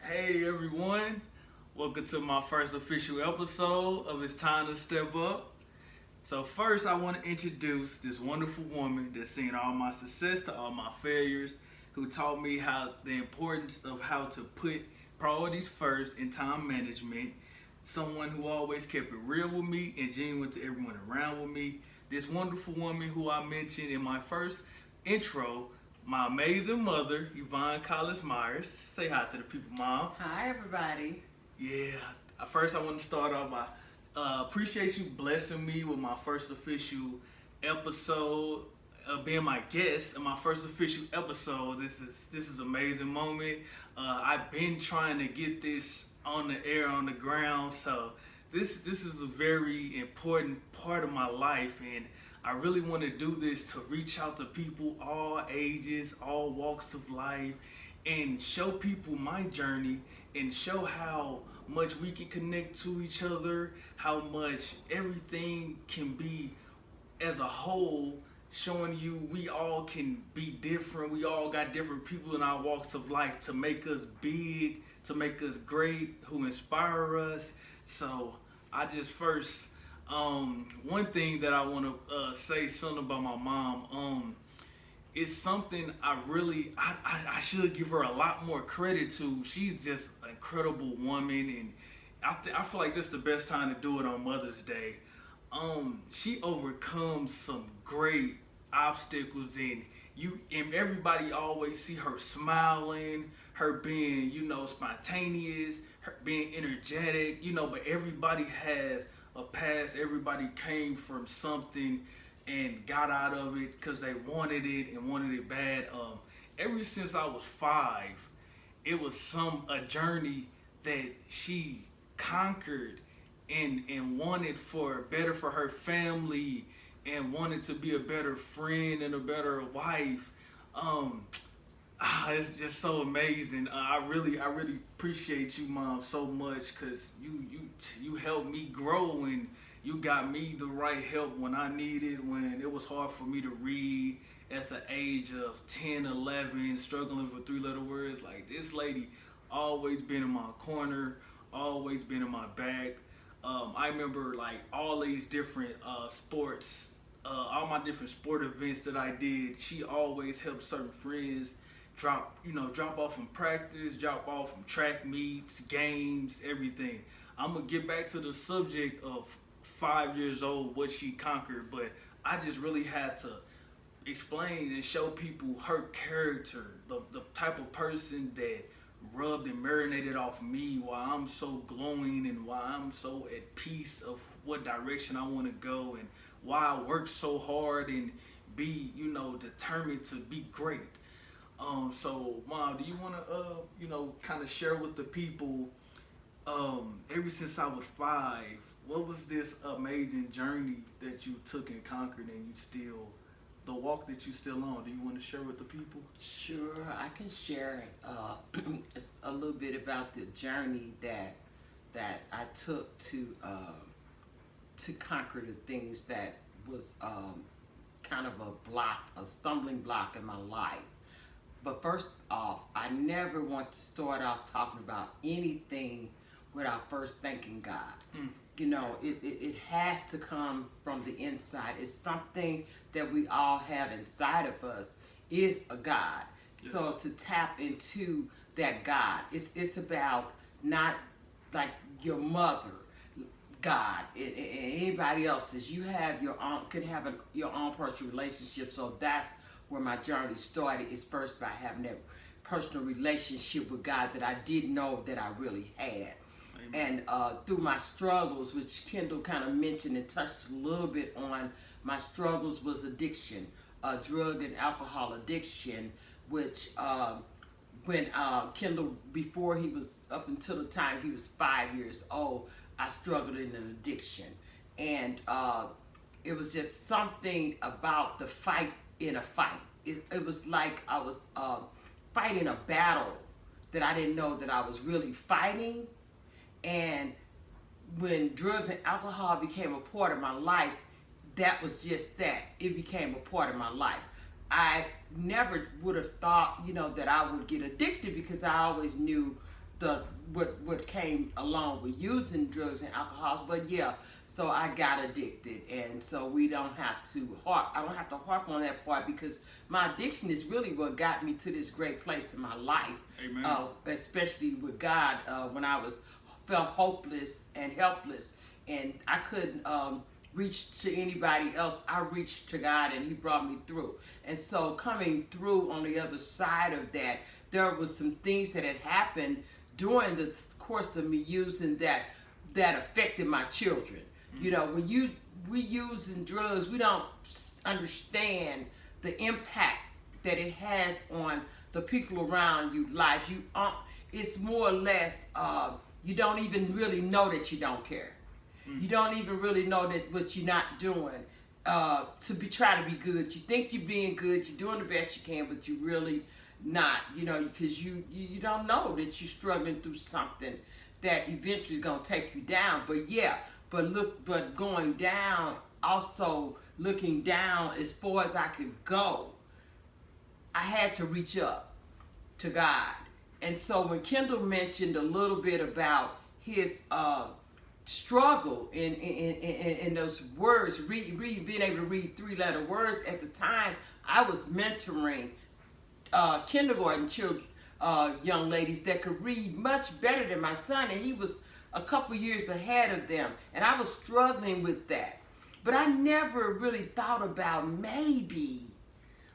Hey everyone, welcome to my first official episode of It's Time to Step Up. So first I want to introduce this wonderful woman that's seen all my success to all my failures, who taught me how the importance of how to put priorities first in time management. Someone who always kept it real with me and genuine to everyone around with me. This wonderful woman who I mentioned in my first intro, my amazing mother, Yvonne Myers. Say hi to the people, Mom. Hi, everybody. Yeah. First, I want to start off by appreciate you blessing me with my first official episode, being my guest in my first official episode. This is an amazing moment. I've been trying to get this on the air, on the ground. So this is a very important part of my life, and I really want to do this to reach out to people all ages, all walks of life, and show people my journey and show how much we can connect to each other, how much everything can be as a whole, showing you we all can be different. We all got different people in our walks of life to make us big, to make us great, who inspire us. So I just first, one thing that I want to say something about my mom. It's something I should give her a lot more credit to. She's just an incredible woman, and I feel like this is the best time to do it on Mother's Day. She overcomes some great obstacles, and everybody always see her smiling, her being spontaneous, her being energetic, but everybody has a past. Everybody came from something and got out of it because they wanted it and wanted it bad. Ever since I was 5, it was a journey that she conquered and wanted for better for her family, and wanted to be a better friend and a better wife. It's just so amazing. I really appreciate you, Mom, so much, because you helped me grow, and you got me the right help when I needed, when it was hard for me to read at the age of 10, 11, struggling with 3-letter words. Like, this lady always been in my corner, always been in my back. I remember like all these different sports, all my different sport events that I did. She always helped certain friends drop off from practice, drop off from track meets, games, everything. I'm gonna get back to the subject of 5 years old, what she conquered, but I just really had to explain and show people her character, the type of person that rubbed and marinated off me, why I'm so glowing and why I'm so at peace of what direction I want to go, and why I work so hard and be determined to be great. So Mom, do you want to kind of share with the people, ever since I was 5, what was this amazing journey that you took and conquered, and the walk that you still on? Do you want to share with the people? Sure, I can share it's a little bit about the journey that I took to conquer the things that was kind of a stumbling block in my life. But first off, I never want to start off talking about anything without first thanking God. It has to come from the inside. It's something that we all have inside of us, is a God. Yes. So to tap into that God, it's about not like your mother, God, and anybody else's. You have your own personal relationship. So that's where my journey started, is first by having that personal relationship with God that I didn't know that I really had. Amen. And through my struggles, which Kendall kind of mentioned and touched a little bit on, my struggles was addiction, drug and alcohol addiction, which when Kendall, before he was, up until the time he was 5 years old, I struggled in an addiction. And it was just something about the fight in a fight. It was like I was fighting a battle that I didn't know that I was really fighting. And when drugs and alcohol became a part of my life, that was just that. It became a part of my life. I never would have thought, that I would get addicted, because I always knew what came along with using drugs and alcohol. But yeah, so I got addicted, and so we don't have to harp. I don't have to harp on that part because my addiction is really what got me to this great place in my life. Amen. Especially with God, when I felt hopeless and helpless, and I couldn't reach to anybody else. I reached to God, and He brought me through. And so coming through on the other side of that, there was some things that had happened during the course of me using that affected my children. You know, when we using drugs, we don't understand the impact that it has on the people around you life. It's more or less you don't even really know that you don't care. You don't even really know that what you're not doing try to be good. You think you're being good, you're doing the best you can, but you really not, you know, because you don't know that you're struggling through something that eventually is gonna take you down. But yeah, but going down, also looking down as far as I could go, I had to reach up to God. And so when Kendall mentioned a little bit about his struggle in those words, being able to read 3-letter words, at the time I was mentoring kindergarten children, young ladies that could read much better than my son, and he was a couple years ahead of them, and I was struggling with that. But I never really thought about maybe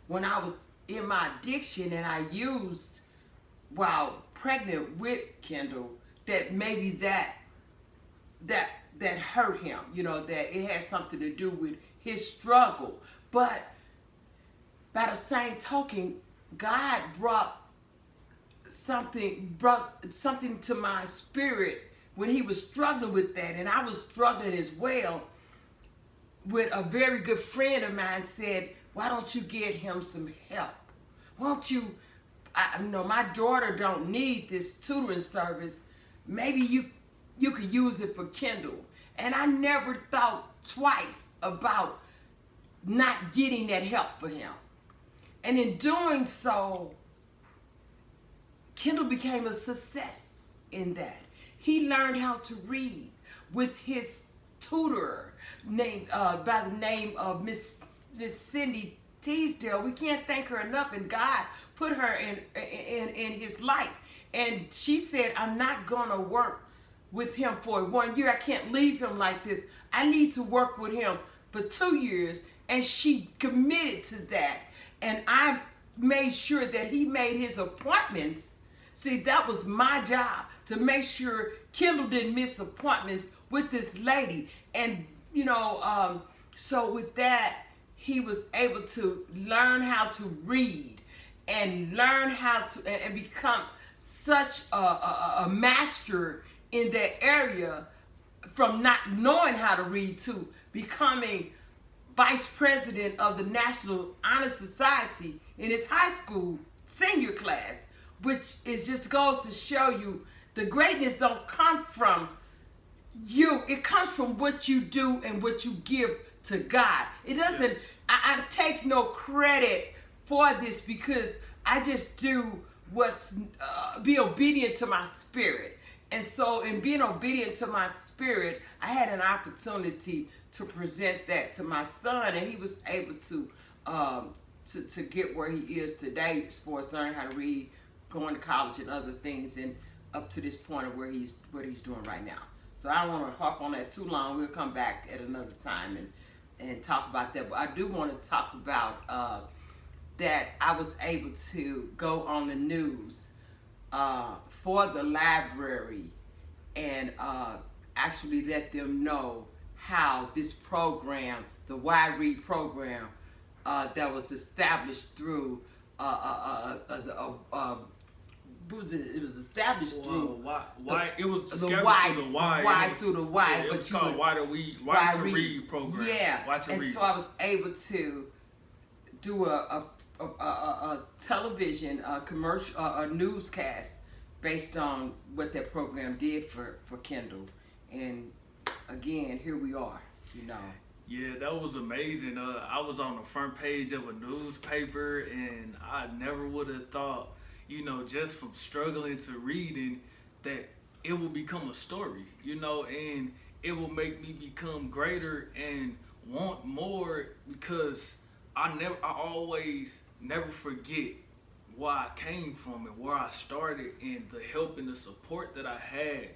when I was in my addiction and I used while pregnant with Kendall, that maybe that hurt him, you know, that it had something to do with his struggle. But by the same token, God brought something to my spirit when he was struggling with that, and I was struggling as well. With a very good friend of mine said, why don't you get him some help? Why don't you, I know my daughter don't need this tutoring service. Maybe you could use it for Kendall. And I never thought twice about not getting that help for him. And in doing so, Kendall became a success in that. He learned how to read with his tutor named by the name of Miss Cindy Teasdale. We can't thank her enough, and God put her in his life. And she said, I'm not gonna work with him for 1 year. I can't leave him like this. I need to work with him for 2 years. And she committed to that. And I made sure that he made his appointments. See, that was my job, to make sure Kendall didn't miss appointments with this lady. And, you know, so with that, he was able to learn how to read and learn how to, and become such a master in that area, from not knowing how to read to becoming vice president of the National Honor Society in his high school senior class, which is just goes to show you the greatness don't come from you. It comes from what you do and what you give to God. It doesn't, yes. I take no credit for this, because I just do what's, be obedient to my spirit. And so in being obedient to my spirit, I had an opportunity to present that to my son, and he was able to get where he is today as far as learning how to read, going to college and other things, and up to this point of what he's doing right now. So I don't want to harp on that too long. We'll come back at another time and talk about that. But I do want to talk about that I was able to go on the news for the library and actually let them know how this program, the Y Read program, that was established through it was established through why it was the Y through the Y, yeah, but it's called Why to Read program. Yeah, Why to and Read. so I was able to do a television commercial, a newscast based on what that program did for Kendall, and again, here we are, you know. Yeah, that was amazing. I was on the front page of a newspaper, and I never would have thought, you know, just from struggling to reading, that it will become a story, and it will make me become greater and want more, because I always never forget where I came from and where I started, and the help and the support that I had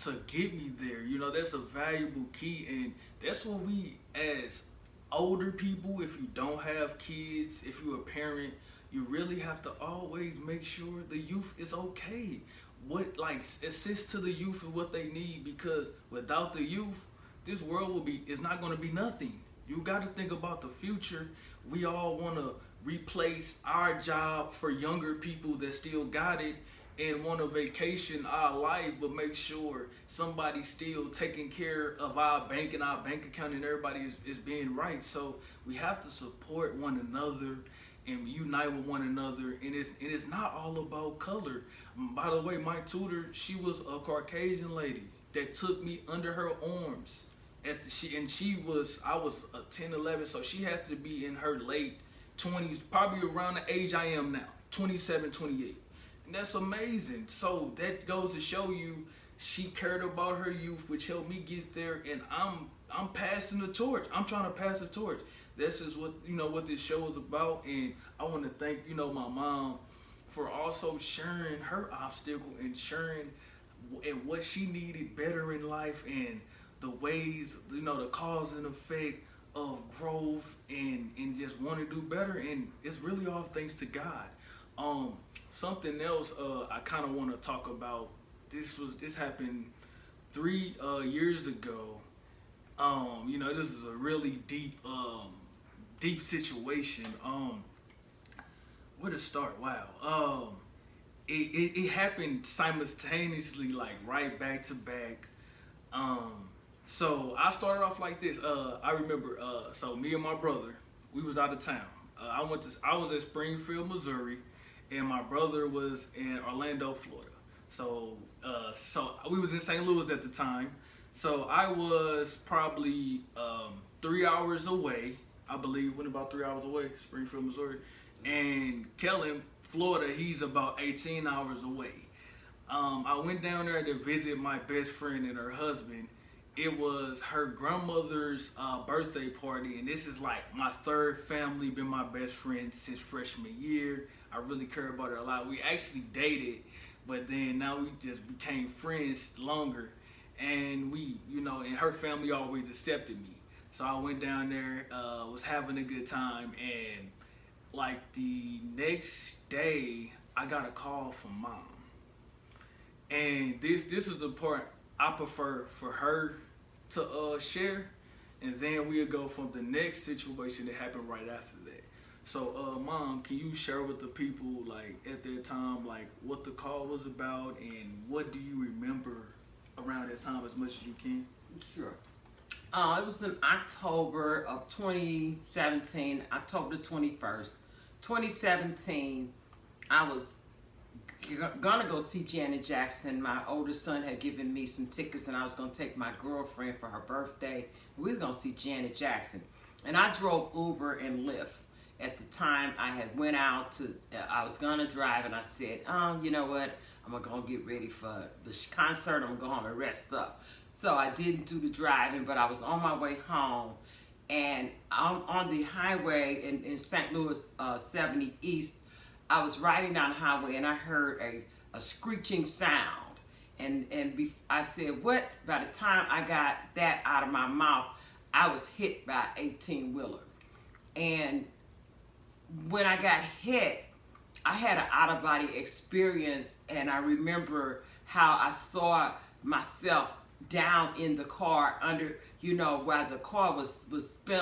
to get me there. That's a valuable key, and that's what we, as older people, if you don't have kids, if you're a parent, you really have to always make sure the youth is okay. What, like, assist to the youth with what they need, because without the youth, this world is not going to be nothing. You got to think about the future. We all want to replace our job for younger people that still got it and want to vacation our life, but make sure somebody's still taking care of our bank and our bank account, and everybody is being right. So we have to support one another and unite with one another, and it's not all about color. By the way, my tutor, she was a Caucasian lady that took me under her arms I was 10, 11, so she has to be in her late 20s, probably around the age I am now, 27, 28. And that's amazing. So that goes to show you she cared about her youth, which helped me get there, and I'm passing the torch. I'm trying to pass the torch. This is what this show is about, and I want to thank my mom for also sharing her obstacle and sharing and what she needed better in life, and the ways, the cause and effect of growth and just want to do better. And it's really all thanks to God. Something else I kind of want to talk about. This happened 3 years ago. This is a really deep situation. Where to start? Wow. It happened simultaneously, like right back to back. So I started off like this. I remember. So me and my brother, we was out of town. I was at Springfield, Missouri, and my brother was in Orlando, Florida. So we was in St. Louis at the time. So I was probably 3 hours away. I believe went about 3 hours away, Springfield, Missouri, and Kellen, Florida, he's about 18 hours away. I went down there to visit my best friend and her husband. It was her grandmother's birthday party, and this is like my third family, been my best friend since freshman year. I really care about her a lot. We actually dated, but then now we just became friends longer, and and her family always accepted me. So I went down there, was having a good time, and like the next day, I got a call from mom. And this is the part I prefer for her to share, and then we'll go from the next situation that happened right after that. So, Mom, can you share with the people, like, at that time, like, what the call was about, and what do you remember around that time as much as you can? Sure. It was in October of 2017, October the 21st. 2017, I was gonna go see Janet Jackson. My oldest son had given me some tickets, and I was gonna take my girlfriend for her birthday. We was gonna see Janet Jackson, and I drove Uber and Lyft. At the time, I had went out to. I was gonna drive, and I said, you know what? I'm gonna get ready for the concert. I'm gonna go home and rest up. So I didn't do the driving, but I was on my way home, and on the highway in St. Louis 70 East. I was riding down the highway, and I heard a screeching sound, and I said, what? By the time I got that out of my mouth, I was hit by an 18-wheeler. And when I got hit, I had an out-of-body experience, and I remember how I saw myself down in the car under, while the car was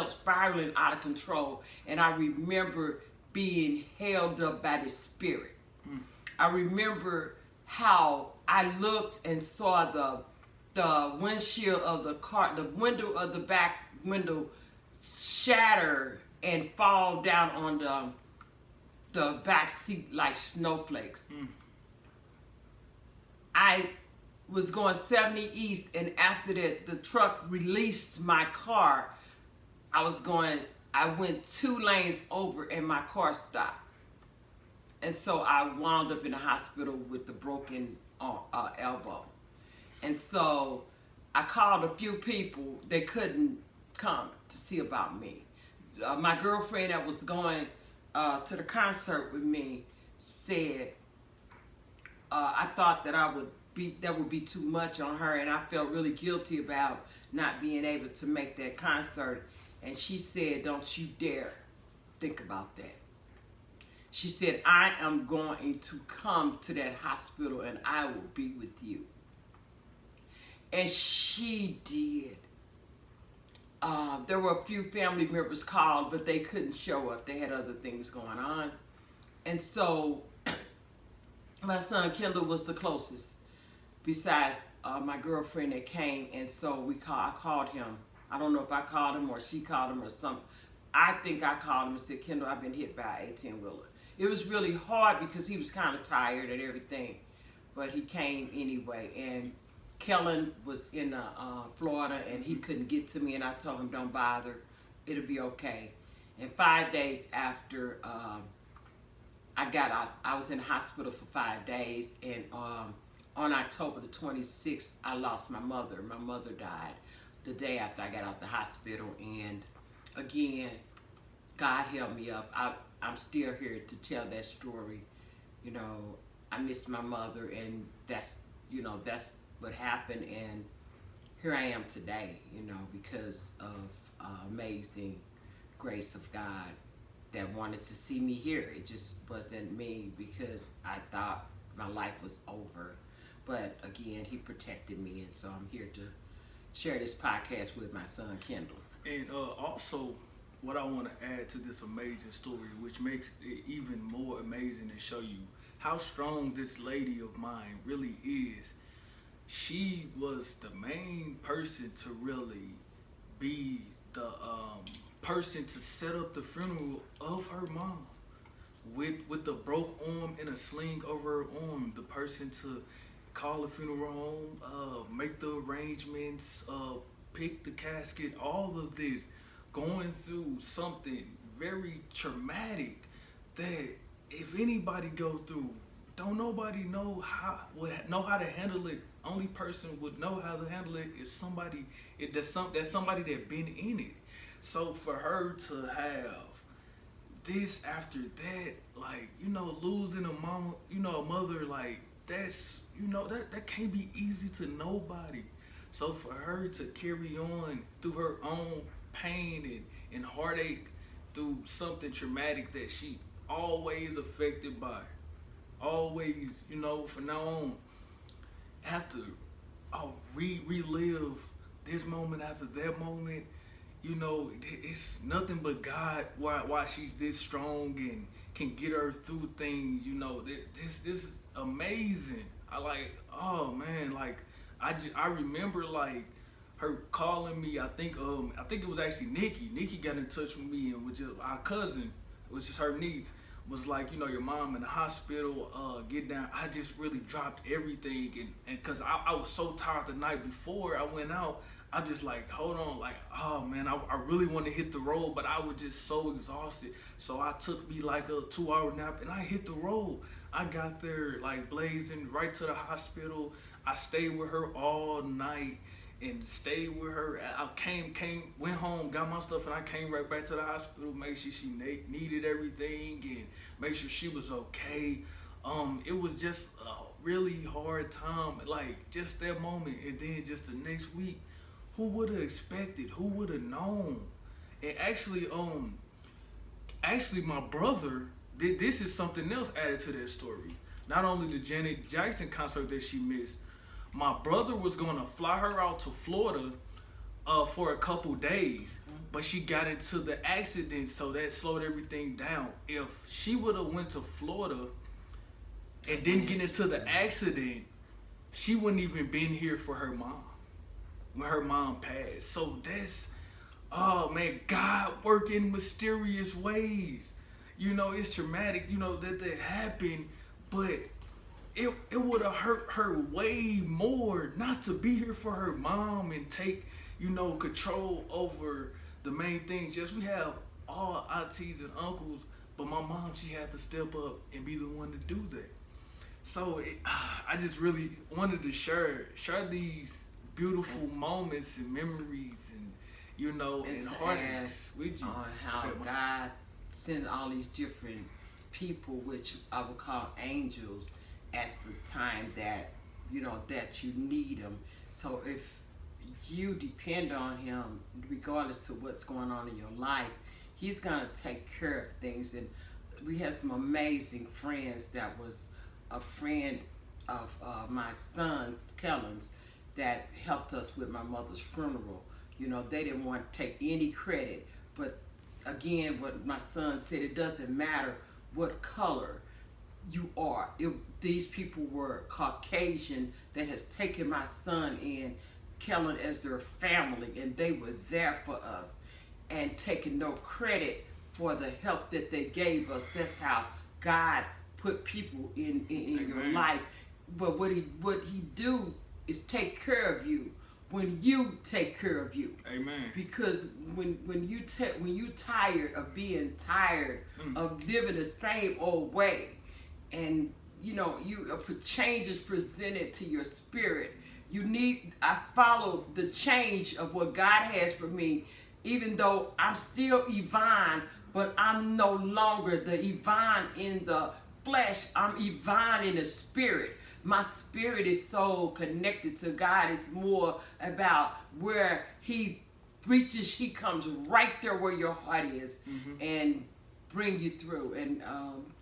spiraling out of control, and I remember being held up by the spirit. I remember how I looked and saw the windshield of the car, the window of the back window shatter and fall down on the back seat like snowflakes. I was going 70 East, and after that, the truck released my car. I went 2 lanes over, and my car stopped. And so I wound up in the hospital with the broken elbow. And so I called a few people. They couldn't come to see about me. My girlfriend that was going to the concert with me said I thought that that would be too much on her, and I felt really guilty about not being able to make that concert. And she said, "Don't you dare think about that." She said, "I am going to come to that hospital and I will be with you." And she did. There were a few family members called, but they couldn't show up. They had other things going on. And so my son Kendall was the closest, besides my girlfriend that came. And so I called him. I don't know if I called him or she called him or something. I think I called him and said, "Kendall, I've been hit by an 18-wheeler." It was really hard because he was kind of tired and everything, but he came anyway. And Kellen was in Florida, and he couldn't get to me, and I told him, "Don't bother, it'll be okay." And 5 days after I got out, I was in the hospital for 5 days, and on October the 26th, I lost my mother. My mother died the day after I got out the hospital, and again, God held me up. I'm still here to tell that story. You know, I miss my mother, and that's what happened, and here I am today, because of amazing grace of God that wanted to see me here. It just wasn't me, because I thought my life was over. But again, he protected me, and so I'm here to share this podcast with my son, Kendall. And also, what I want to add to this amazing story, which makes it even more amazing and show you how strong this lady of mine really is. She was the main person to really be the person to set up the funeral of her mom with the broke arm and a sling over her arm. The person to call the funeral home, make the arrangements, pick the casket, all of this, going through something very traumatic that if anybody go through, don't nobody know how to handle it. Only person would know how to handle it if that's somebody that been in it. So for her to have this after that, like, losing a mama, a mother, like, that's, that can't be easy to nobody. So for her to carry on through her own pain and heartache through something traumatic that she always affected by, always, from now on, have to relive this moment after that moment. It's nothing but God why she's this strong and can get her through things. This is amazing. Oh man, like I remember like her calling me. I think it was actually Nikki. Nikki got in touch with me, and which is our cousin, which is her niece, was like, your mom in the hospital, get down. I just really dropped everything, and cause I was so tired the night before I went out. I just like, hold on, like, oh man, I really want to hit the road, but I was just so exhausted. So I took me like a 2-hour nap, and I hit the road. I got there like blazing right to the hospital. I stayed with her all night and stayed with her. I went home, got my stuff, and I came right back to the hospital, make sure she needed everything and make sure she was okay. It was just a really hard time, like just that moment, and then just the next week. Who would have expected? Who would have known? And actually, my brother, this is something else added to that story. Not only the Janet Jackson concert that she missed, my brother was gonna fly her out to Florida for a couple days, but she got into the accident, so that slowed everything down. If she would have went to Florida and didn't get into the accident, she wouldn't even been here for her mom when her mom passed. So that's, oh man, God work in mysterious ways. It's traumatic, that happened, but it would have hurt her way more not to be here for her mom and take, control over the main things. Yes, we have all aunties and uncles, But my mom, she had to step up and be the one to do that. So I just really wanted to share these beautiful moments and memories and and heartaches with you. On how God sent all these different people, which I would call angels, at the time that that you need them. So if you depend on Him, regardless to what's going on in your life, He's gonna take care of things. And we had some amazing friends. That was a friend of my son Kellen's that helped us with my mother's funeral. They didn't want to take any credit, but again, what my son said, it doesn't matter what color you are. These people were Caucasian that has taken my son and Kellen as their family, and they were there for us and taking no credit for the help that they gave us. That's how God put people in your life. But what he do is take care of you when you take care of you. Amen. Because when you tired of being tired of living the same old way, and a change is presented to your spirit. I follow the change of what God has for me, even though I'm still Yvonne, but I'm no longer the Yvonne in the flesh. I'm Yvonne in the spirit. My spirit is so connected to God. It's more about where He reaches. He comes right there where your heart is, and bring you through. And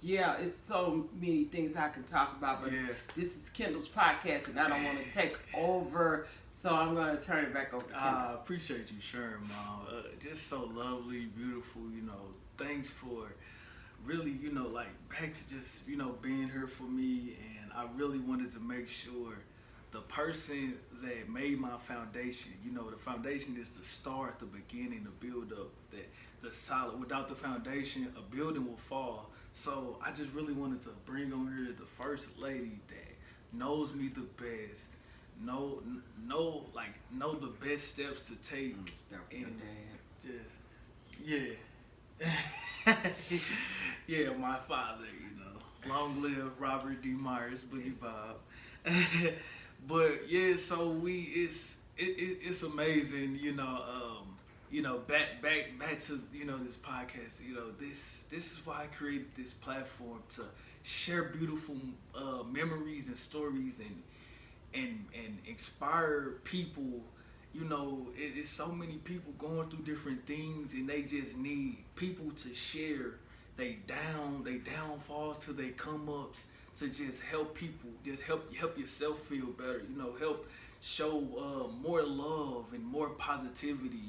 it's so many things I can talk about, but this is Kendall's podcast, and I don't want to take over, so I'm going to turn it back over to Kendall. I appreciate you sharing, Mom. Just so lovely, beautiful. Thanks for really, back to just, being here for me. And I really wanted to make sure the person that made my foundation, the foundation is the start, the beginning, the build up, the solid. Without the foundation, a building will fall. So I just really wanted to bring on here the first lady that knows me the best, know the best steps to take, and just my father, long live Robert D. Myers, Boogie Bob. But so it's amazing, back to this podcast. This is why I created this platform, to share beautiful memories and stories and inspire people. It's so many people going through different things, and they just need people to share they downfalls to they come ups, to just help people, just help yourself feel better. Help show more love and more positivity.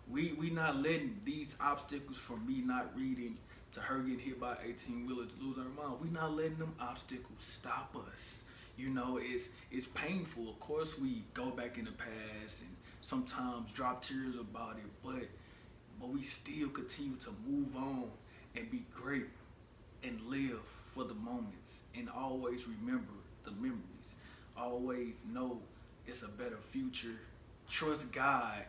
We not letting these obstacles, from me not reading to her getting hit by 18-wheeler to lose her mom, we not letting them obstacles stop us. It's painful. Of course, we go back in the past and sometimes drop tears about it, but we still continue to move on and be great and live for the moments, and always remember the memories. Always know it's a better future. Trust God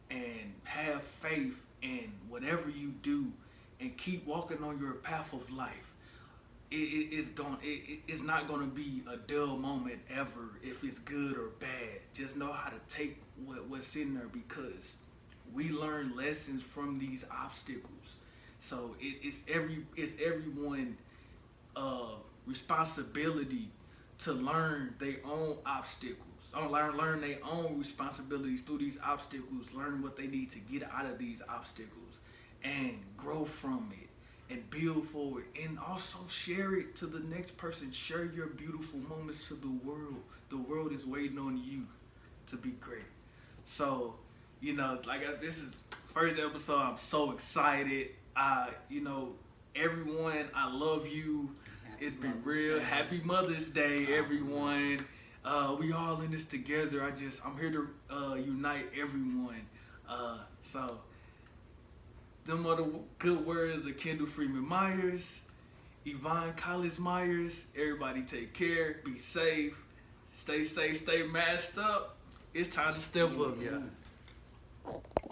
and have faith in whatever you do, and keep walking on your path of life. It's not going to be a dull moment ever, if it's good or bad. Just know how to take what's in there, because we learn lessons from these obstacles. So it's everyone responsibility to learn their own obstacles, or learn their own responsibilities through these obstacles, learn what they need to get out of these obstacles, and grow from it, and build forward, and also share it to the next person. Share your beautiful moments to the world. The world is waiting on you to be great. So, this is first episode. I'm so excited. Everyone, I love you. It's been real. Happy Mother's Day, everyone. We all in this together. I'm here to unite everyone. So, them are the good words of Kendall Freeman Myers, Yvonne Collins Myers. Everybody take care. Be safe. Stay masked up. It's time to step up, y'all.